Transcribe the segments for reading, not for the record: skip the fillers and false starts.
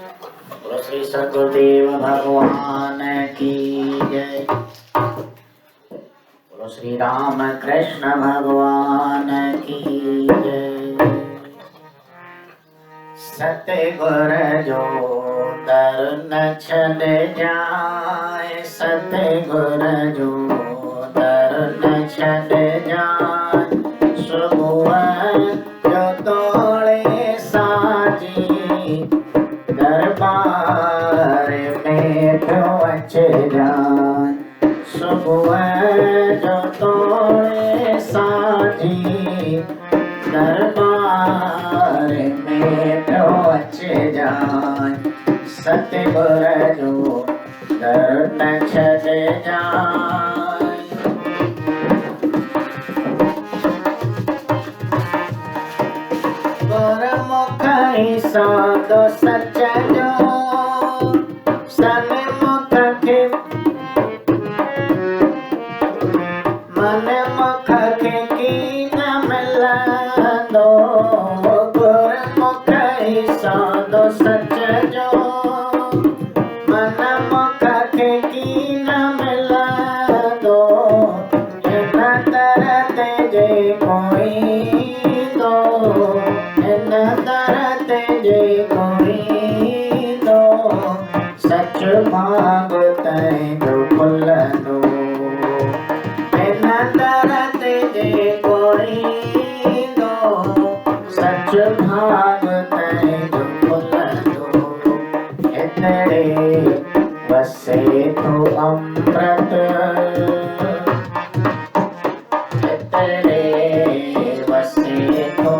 बोलो श्री सद्गुरुदेव भगवान की जय। बोलो श्री राम कृष्ण भगवान की जय। सतगुर जो दर न छल जाए, सतगुर जो दर न छल जाए, सुबह जो तोड़े साजी, दरबार में पहुँच जाए। सुबह जो तोड़े साजी, दरबार में पहुँच जाए। सतगुर जो दर न छल जाए। गुरमुख ही साधो सच जो, सन्मुख के मन मुख के कीन मिलंदो। गुरमुख ही साधो सच जो, मन मुख के कीन मिलंदो। इन तरत जे कोई दो, इन तरत जे कोई दो, सच भागत जो खुलंदो। इन तरत जे कोई दो, सच भागत जो खुलंदो। इतरे वसे तो अमृत, इतरे वसे तो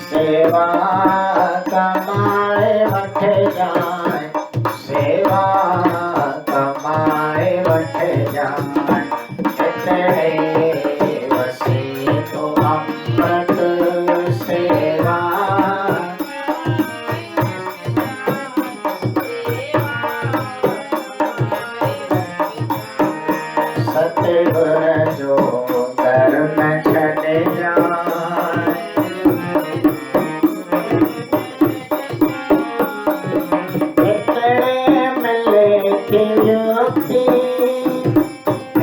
सेवा कमाए वठ जाए, सेवा कमाए वठ जाए। इतरे वसे तो अमृत सेवा, सतगुर जो दर न छल जाए। इतने मिले थी युक्ति,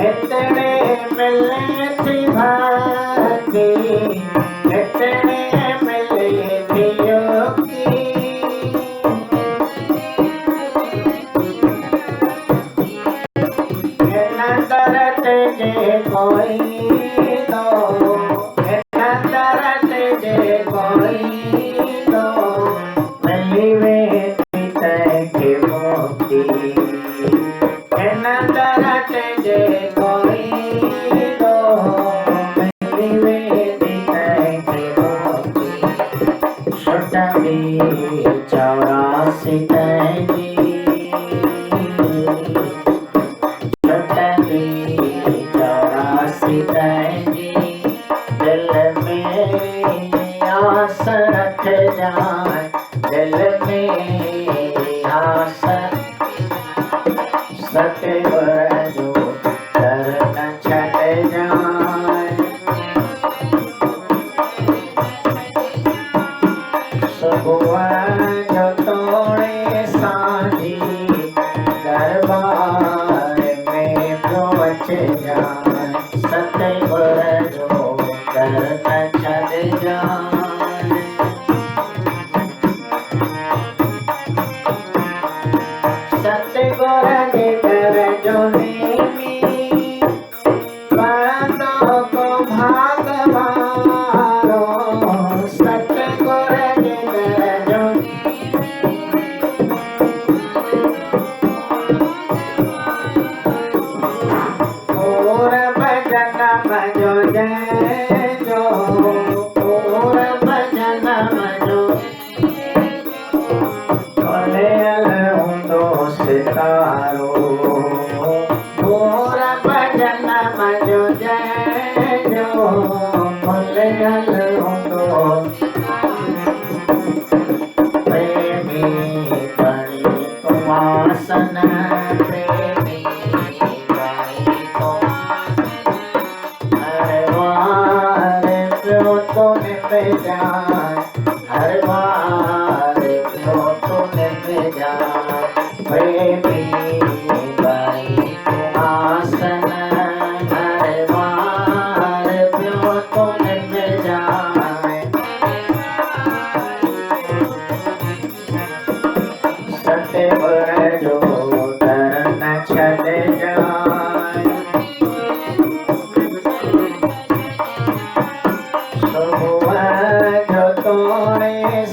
इतने मिले थी भक्ति, इतने मिले थी युक्ति। इन तरत जे कोई दो, इन तरत जे कोई दो, मिली वेती तय के मुक्ति। इन तरत जे कोई दो, मिली वेती तय के मुक्ति। छुटवी 84 तय जी, छुटवी 84 तय जी। दिल में आस रख जाए, दिल में आस। सतगुर जो दर न छल जाए। सुबह जो तोड़े साजी, दरबार में पहुँच जाए। सतगुर जो दर न छल जाए। सतगुर के दर जो नेमी, बड़ों को भाग मारो। सतगुर के दर जो और भजन भजो जय जो, और भजन भजो। भले अलहूंदो सितारो, और भजन भजो जय जो। भले अलहूंदो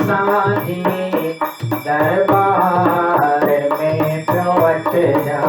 साधी दरबार में प्रवट जा